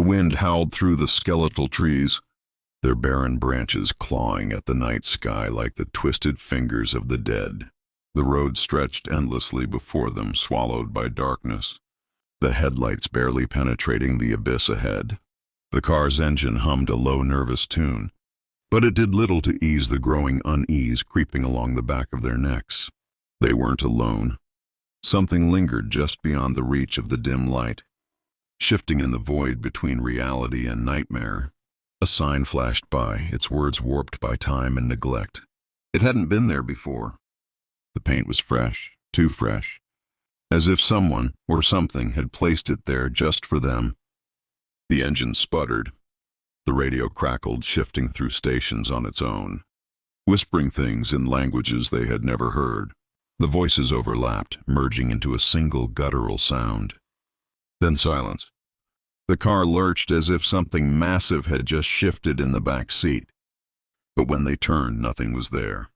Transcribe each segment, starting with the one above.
wind howled through the skeletal trees, their barren branches clawing at the night sky like the twisted fingers of the dead. The road stretched endlessly before them, swallowed by darkness, the headlights barely penetrating the abyss ahead. The car's engine hummed a low, nervous tune, but it did little to ease the growing unease creeping along the back of their necks. They weren't alone. Something lingered just beyond the reach of the dim light, shifting in the void between reality and nightmare. A sign flashed by, its words warped by time and neglect. It hadn't been there before. The paint was fresh, too fresh, as if someone or something had placed it there just for them. The engine sputtered. The radio crackled, shifting through stations on its own, whispering things in languages they had never heard. The voices overlapped, merging into a single guttural sound. Then silence. The car lurched as if something massive had just shifted in the back seat. But when they turned, nothing was there.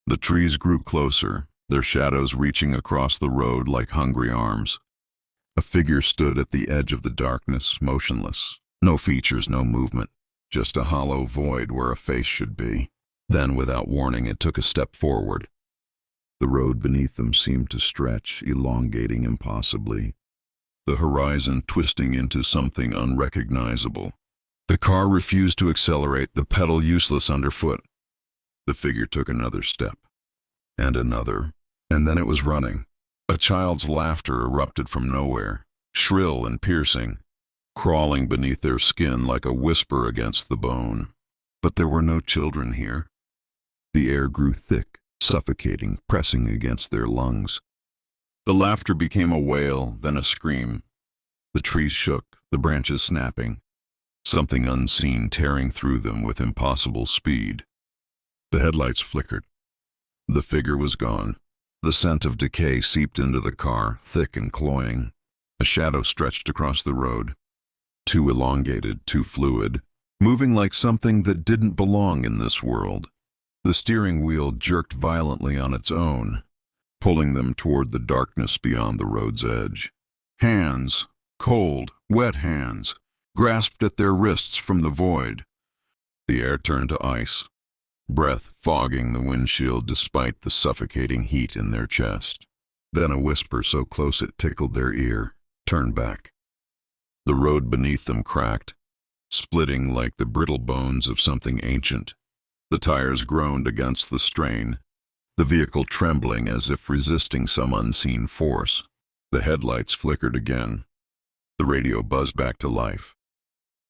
The trees grew closer, their shadows reaching across the road like hungry arms. A figure stood at the edge of the darkness, motionless. No features, no movement, just a hollow void where a face should be. Then, without warning, it took a step forward. The road beneath them seemed to stretch, elongating impossibly, the horizon twisting into something unrecognizable. The car refused to accelerate, the pedal useless underfoot. The figure took another step, and another, and then it was running. A child's laughter erupted from nowhere, shrill and piercing, crawling beneath their skin like a whisper against the bone. But there were no children here. The air grew thick, suffocating, pressing against their lungs. The laughter became a wail, then a scream. The trees shook, the branches snapping, something unseen tearing through them with impossible speed. The headlights flickered. The figure was gone. The scent of decay seeped into the car, thick and cloying. A shadow stretched across the road, too elongated, too fluid, moving like something that didn't belong in this world. The steering wheel jerked violently on its own, pulling them toward the darkness beyond the road's edge. Hands, cold, wet hands, grasped at their wrists from the void. The air turned to ice, breath fogging the windshield despite the suffocating heat in their chest. Then a whisper so close it tickled their ear. Turn back. The road beneath them cracked, splitting like the brittle bones of something ancient. The tires groaned against the strain, the vehicle trembling as if resisting some unseen force. The headlights flickered again. The radio buzzed back to life.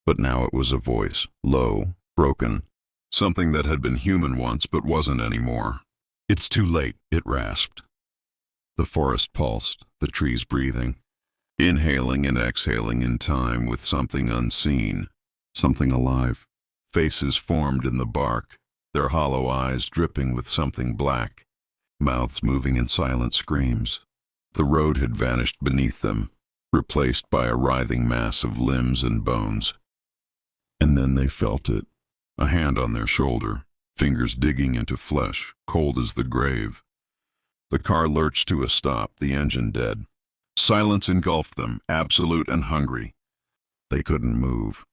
But now it was a voice, low, broken, something that had been human once but wasn't anymore. "It's too late," it rasped. The forest pulsed, the trees breathing, inhaling and exhaling in time with something unseen, something alive. Faces formed in the bark, their hollow eyes dripping with something black, mouths moving in silent screams. The road had vanished beneath them, replaced by a writhing mass of limbs and bones. And then they felt it, a hand on their shoulder, fingers digging into flesh, cold as the grave. The car lurched to a stop, the engine dead. Silence engulfed them, absolute and hungry. They couldn't move.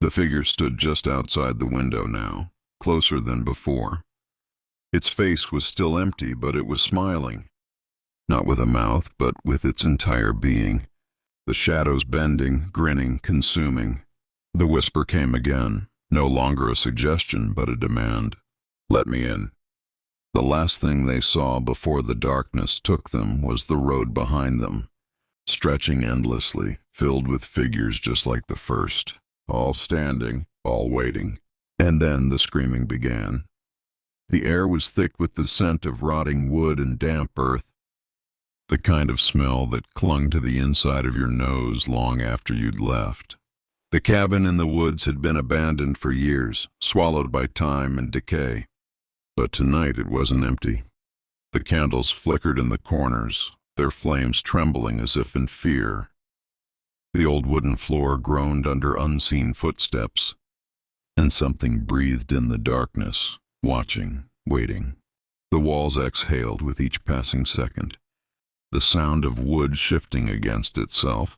The figure stood just outside the window now, closer than before. Its face was still empty, but it was smiling. Not with a mouth, but with its entire being. The shadows bending, grinning, consuming. The whisper came again, no longer a suggestion, but a demand. "Let me in." The last thing they saw before the darkness took them was the road behind them, stretching endlessly, filled with figures just like the first, all standing, all waiting. And then the screaming began. The air was thick with the scent of rotting wood and damp earth, the kind of smell that clung to the inside of your nose long after you'd left. The cabin in the woods had been abandoned for years, swallowed by time and decay. But tonight it wasn't empty. The candles flickered in the corners, their flames trembling as if in fear. The old wooden floor groaned under unseen footsteps, and something breathed in the darkness, watching, waiting. The walls exhaled with each passing second, the sound of wood shifting against itself,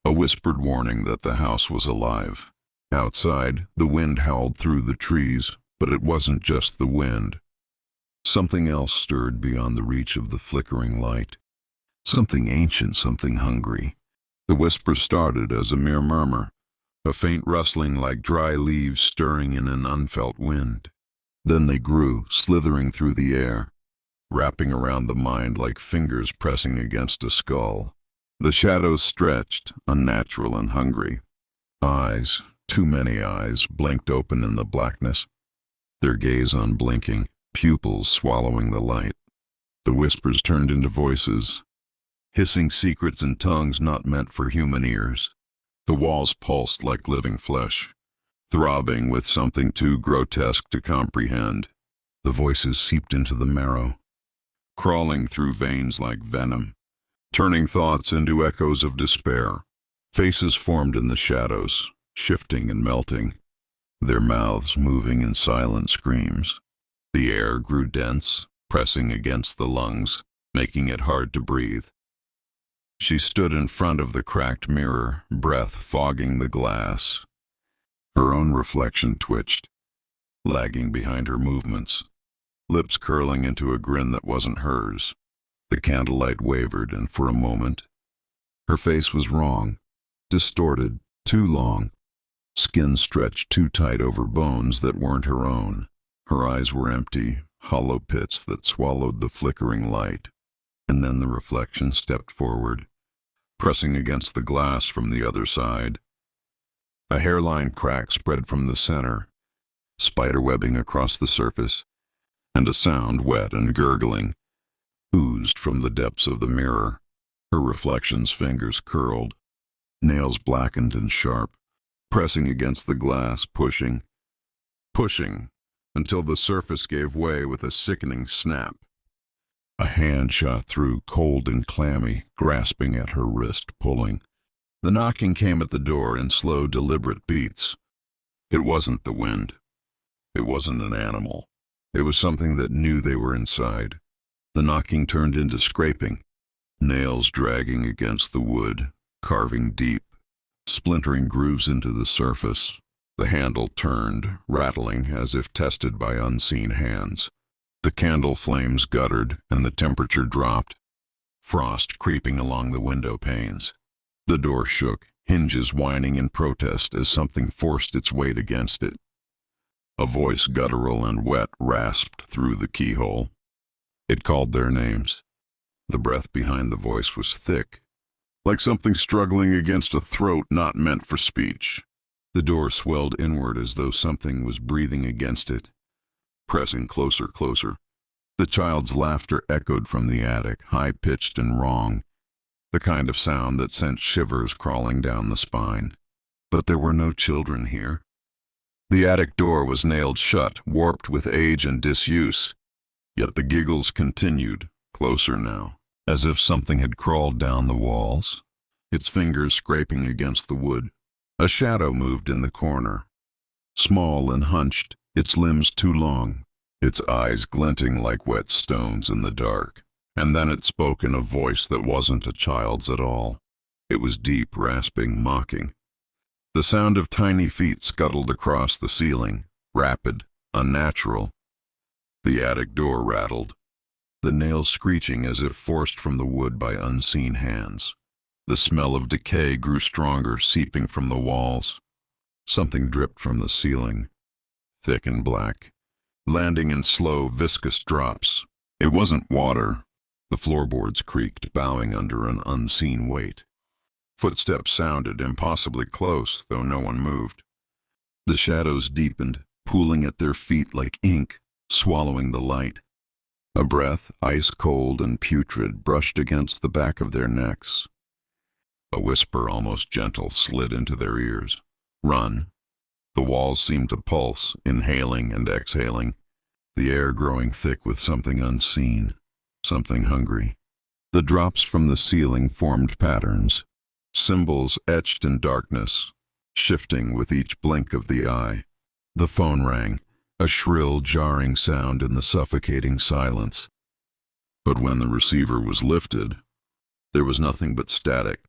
a whispered warning that the house was alive. Outside, the wind howled through the trees, but it wasn't just the wind. Something else stirred beyond the reach of the flickering light. Something ancient, something hungry. The whisper started as a mere murmur, a faint rustling like dry leaves stirring in an unfelt wind. Then they grew, slithering through the air, wrapping around the mind like fingers pressing against a skull. The shadows stretched, unnatural and hungry. Eyes, too many eyes, blinked open in the blackness, their gaze unblinking, pupils swallowing the light. The whispers turned into voices, hissing secrets in tongues not meant for human ears. The walls pulsed like living flesh, throbbing with something too grotesque to comprehend. The voices seeped into the marrow, crawling through veins like venom, turning thoughts into echoes of despair. Faces formed in the shadows, shifting and melting, their mouths moving in silent screams. The air grew dense, pressing against the lungs, making it hard to breathe. She stood in front of the cracked mirror, breath fogging the glass. Her own reflection twitched, lagging behind her movements, lips curling into a grin that wasn't hers. The candlelight wavered, and for a moment, her face was wrong, distorted, too long. Skin stretched too tight over bones that weren't her own. Her eyes were empty, hollow pits that swallowed the flickering light. And then the reflection stepped forward, pressing against the glass from the other side. A hairline crack spread from the center, spiderwebbing across the surface, and a sound, wet and gurgling, oozed from the depths of the mirror. Her reflection's fingers curled, nails blackened and sharp, pressing against the glass, pushing, until the surface gave way with a sickening snap. A hand shot through, cold and clammy, grasping at her wrist, pulling. The knocking came at the door in slow, deliberate beats. It wasn't the wind. It wasn't an animal. It was something that knew they were inside. The knocking turned into scraping, nails dragging against the wood, carving deep, splintering grooves into the surface. The handle turned, rattling as if tested by unseen hands. The candle flames guttered, and the temperature dropped, frost creeping along the window panes. The door shook, hinges whining in protest as something forced its weight against it. A voice, guttural and wet, rasped through the keyhole. It called their names. The breath behind the voice was thick, like something struggling against a throat not meant for speech. The door swelled inward as though something was breathing against it, pressing closer, closer. The child's laughter echoed from the attic, high-pitched and wrong, the kind of sound that sent shivers crawling down the spine. But there were no children here. The attic door was nailed shut, warped with age and disuse. Yet the giggles continued, closer now, as if something had crawled down the walls, its fingers scraping against the wood. A shadow moved in the corner, small and hunched, its limbs too long, its eyes glinting like wet stones in the dark. And then it spoke in a voice that wasn't a child's at all. It was deep, rasping, mocking. The sound of tiny feet scuttled across the ceiling, rapid, unnatural. The attic door rattled, the nails screeching as if forced from the wood by unseen hands. The smell of decay grew stronger, seeping from the walls. Something dripped from the ceiling, thick and black, landing in slow, viscous drops. It wasn't water. The floorboards creaked, bowing under an unseen weight. Footsteps sounded, impossibly close, though no one moved. The shadows deepened, pooling at their feet like ink, swallowing the light. A breath, ice-cold and putrid, brushed against the back of their necks. A whisper, almost gentle, slid into their ears. Run. The walls seemed to pulse, inhaling and exhaling, the air growing thick with something unseen, something hungry. The drops from the ceiling formed patterns, symbols etched in darkness, shifting with each blink of the eye. The phone rang, a shrill, jarring sound in the suffocating silence. But when the receiver was lifted, there was nothing but static.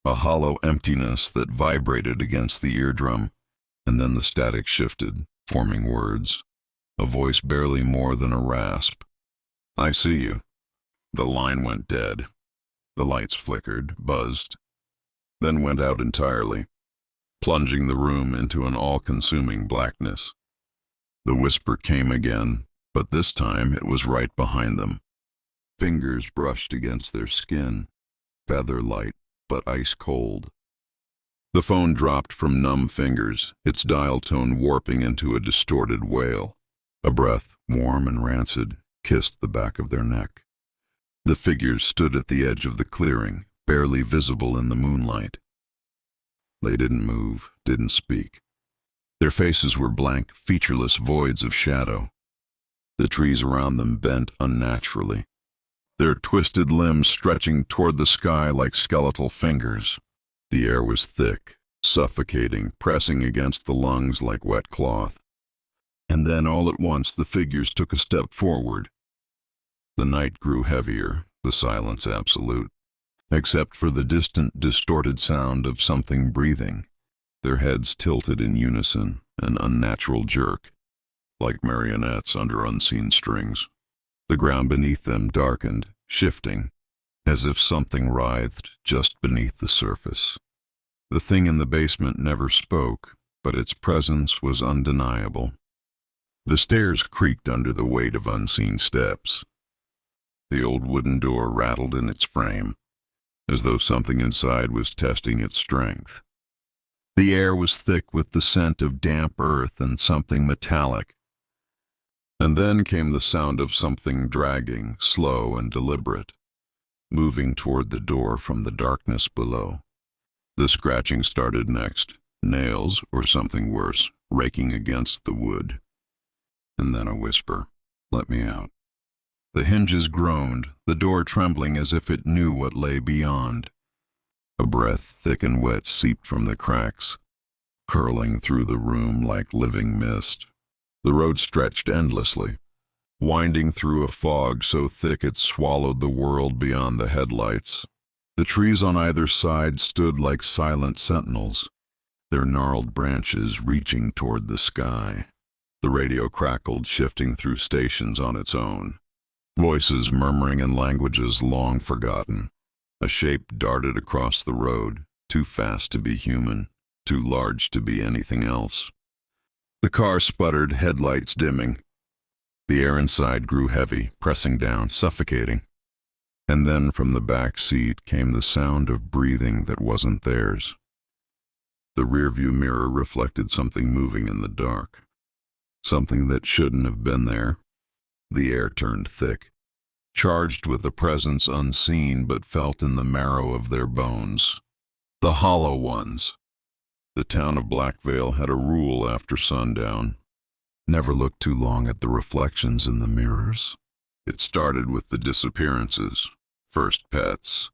a hollow emptiness that vibrated against the eardrum, and then the static shifted, forming words, a voice barely more than a rasp. "I see you." The line went dead. The lights flickered, buzzed, then went out entirely, plunging the room into an all-consuming blackness. The whisper came again, but this time it was right behind them. Fingers brushed against their skin, feather light but ice cold. The phone dropped from numb fingers, its dial tone warping into a distorted wail. A breath, warm and rancid, kissed the back of their neck. The figures stood at the edge of the clearing, barely visible in the moonlight. They didn't move, didn't speak. Their faces were blank, featureless voids of shadow. The trees around them bent unnaturally, their twisted limbs stretching toward the sky like skeletal fingers. The air was thick, suffocating, pressing against the lungs like wet cloth. And then all at once the figures took a step forward. The night grew heavier, the silence absolute, except for the distant, distorted sound of something breathing, their heads tilted in unison, an unnatural jerk, like marionettes under unseen strings. The ground beneath them darkened, shifting, as if something writhed just beneath the surface. The thing in the basement never spoke, but its presence was undeniable. The stairs creaked under the weight of unseen steps. The old wooden door rattled in its frame, as though something inside was testing its strength. The air was thick with the scent of damp earth and something metallic. And then came the sound of something dragging, slow and deliberate, moving toward the door from the darkness below. The scratching started next, nails or something worse, raking against the wood. And then a whisper, "Let me out." The hinges groaned, the door trembling as if it knew what lay beyond. A breath, thick and wet, seeped from the cracks, curling through the room like living mist. The road stretched endlessly, winding through a fog so thick it swallowed the world beyond the headlights. The trees on either side stood like silent sentinels, their gnarled branches reaching toward the sky. The radio crackled, shifting through stations on its own, voices murmuring in languages long forgotten. A shape darted across the road, too fast to be human, too large to be anything else. The car sputtered, headlights dimming. The air inside grew heavy, pressing down, suffocating. And then from the back seat came the sound of breathing that wasn't theirs. The rearview mirror reflected something moving in the dark, something that shouldn't have been there. The air turned thick, charged with a presence unseen but felt in the marrow of their bones. The hollow ones. The town of Blackvale had a rule after sundown: never look too long at the reflections in the mirrors. It started with the disappearances, first pets,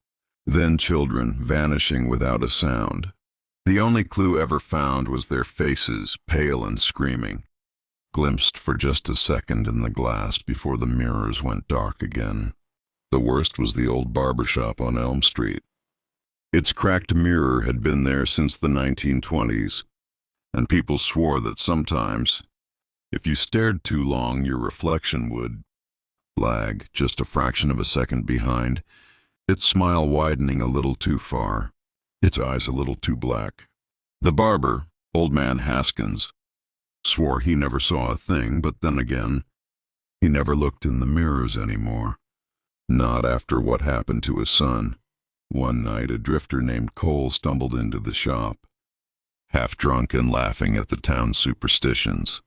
then children vanishing without a sound. The only clue ever found was their faces, pale and screaming, glimpsed for just a second in the glass before the mirrors went dark again. The worst was the old barber shop on Elm Street. Its cracked mirror had been there since the 1920s, and people swore that sometimes, if you stared too long, your reflection would lag just a fraction of a second behind, its smile widening a little too far, its eyes a little too black. The barber, old man Haskins, swore he never saw a thing, but then again, he never looked in the mirrors anymore. Not after what happened to his son. One night, a drifter named Cole stumbled into the shop, half drunk and laughing at the town's superstitions.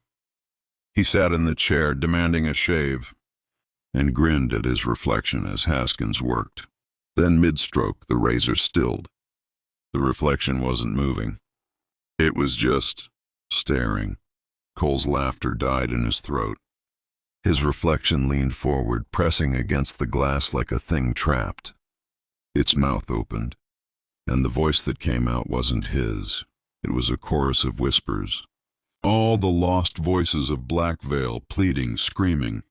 He sat in the chair, demanding a shave, and grinned at his reflection as Haskins worked. Then, mid-stroke, the razor stilled. The reflection wasn't moving. It was just staring. Cole's laughter died in his throat. His reflection leaned forward, pressing against the glass like a thing trapped. Its mouth opened, and the voice that came out wasn't his. It was a chorus of whispers. All the lost voices of Blackvale, pleading, screaming.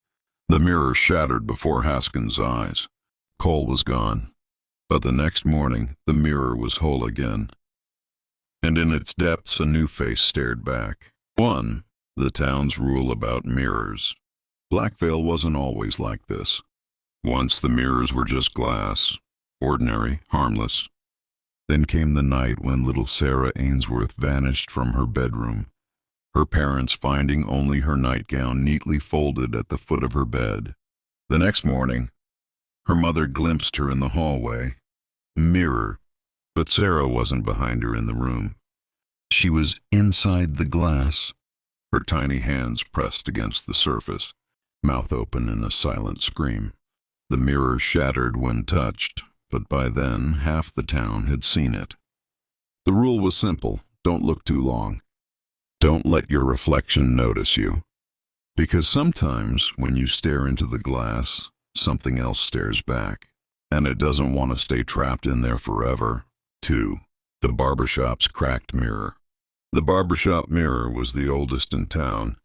The mirror shattered before Haskins' eyes. Cole was gone. But the next morning, the mirror was whole again, and in its depths a new face stared back. 1. The town's rule about mirrors. Blackvale wasn't always like this. Once the mirrors were just glass, ordinary, harmless. Then came the night when little Sarah Ainsworth vanished from her bedroom, her parents finding only her nightgown neatly folded at the foot of her bed. The next morning, her mother glimpsed her in the hallway. Mirror, but Sarah wasn't behind her in the room. She was inside the glass, her tiny hands pressed against the surface, mouth open in a silent scream. The mirror shattered when touched, but by then half the town had seen it. The rule was simple: don't look too long. Don't let your reflection notice you. Because sometimes when you stare into the glass, something else stares back, and it doesn't want to stay trapped in there forever. 2. The barbershop's cracked mirror. The barbershop mirror was the oldest in town,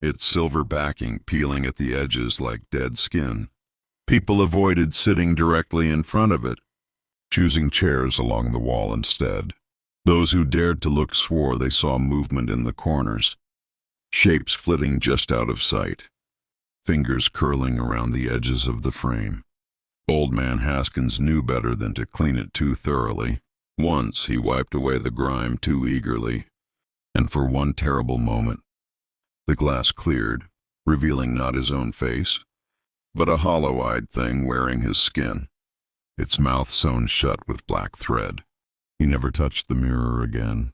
its silver backing peeling at the edges like dead skin. People avoided sitting directly in front of it, choosing chairs along the wall instead. Those who dared to look swore they saw movement in the corners, shapes flitting just out of sight, fingers curling around the edges of the frame. Old man Haskins knew better than to clean it too thoroughly. Once he wiped away the grime too eagerly, and for one terrible moment, the glass cleared, revealing not his own face, but a hollow-eyed thing wearing his skin, its mouth sewn shut with black thread. He never touched the mirror again.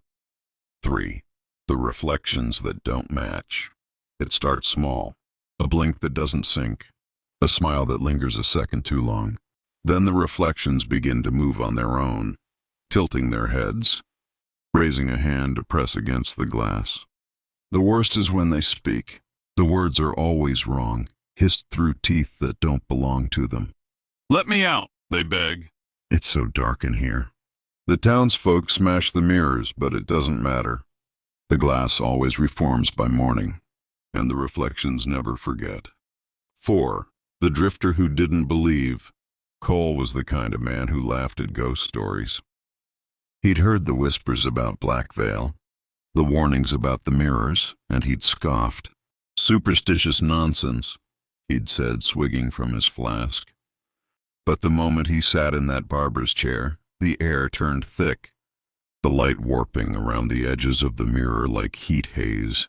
3. The reflections that don't match. It starts small, a blink that doesn't sync, a smile that lingers a second too long. Then the reflections begin to move on their own, tilting their heads, raising a hand to press against the glass. The worst is when they speak. The words are always wrong, hissed through teeth that don't belong to them. "Let me out," they beg. It's so dark in here. The townsfolk smash the mirrors, but it doesn't matter. The glass always reforms by morning, and the reflections never forget. 4. The drifter who didn't believe. Cole was the kind of man who laughed at ghost stories. He'd heard the whispers about Blackvale, the warnings about the mirrors, and he'd scoffed. "Superstitious nonsense," he'd said, swigging from his flask. But the moment he sat in that barber's chair, the air turned thick, the light warping around the edges of the mirror like heat haze.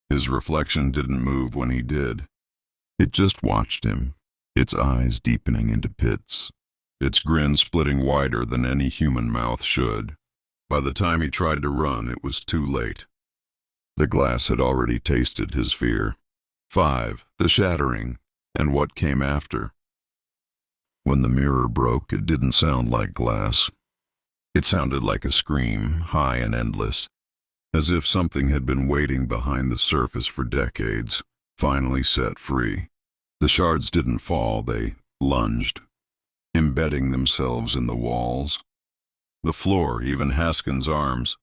His reflection didn't move when he did. It just watched him, its eyes deepening into pits, its grin splitting wider than any human mouth should. By the time he tried to run, it was too late. The glass had already tasted his fear. 5. The shattering, and what came after. When the mirror broke, it didn't sound like glass. It sounded like a scream, high and endless, as if something had been waiting behind the surface for decades, finally set free. The shards didn't fall, they lunged, embedding themselves in the walls, the floor, even Haskins' arms.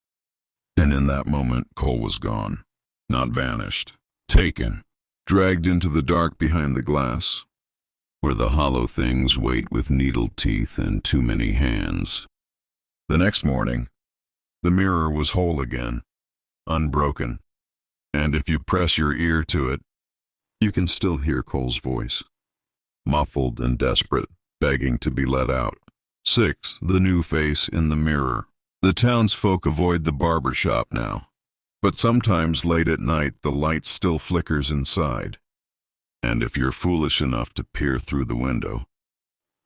And in that moment, Cole was gone. Not vanished. Taken. Dragged into the dark behind the glass, where the hollow things wait with needle teeth and too many hands. The next morning, the mirror was whole again, unbroken, and if you press your ear to it, you can still hear Cole's voice, muffled and desperate, begging to be let out. 6. The new face in the mirror. The townsfolk avoid the barber shop now, but sometimes late at night the light still flickers inside, and if you're foolish enough to peer through the window,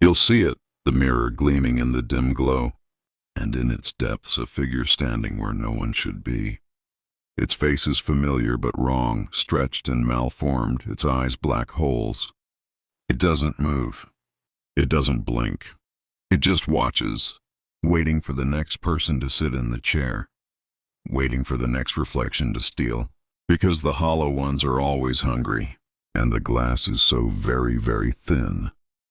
you'll see it, the mirror gleaming in the dim glow, and in its depths a figure standing where no one should be. Its face is familiar but wrong, stretched and malformed, its eyes black holes. It doesn't move. It doesn't blink. It just watches, waiting for the next person to sit in the chair, waiting for the next reflection to steal, because the hollow ones are always hungry, and the glass is so very, very thin.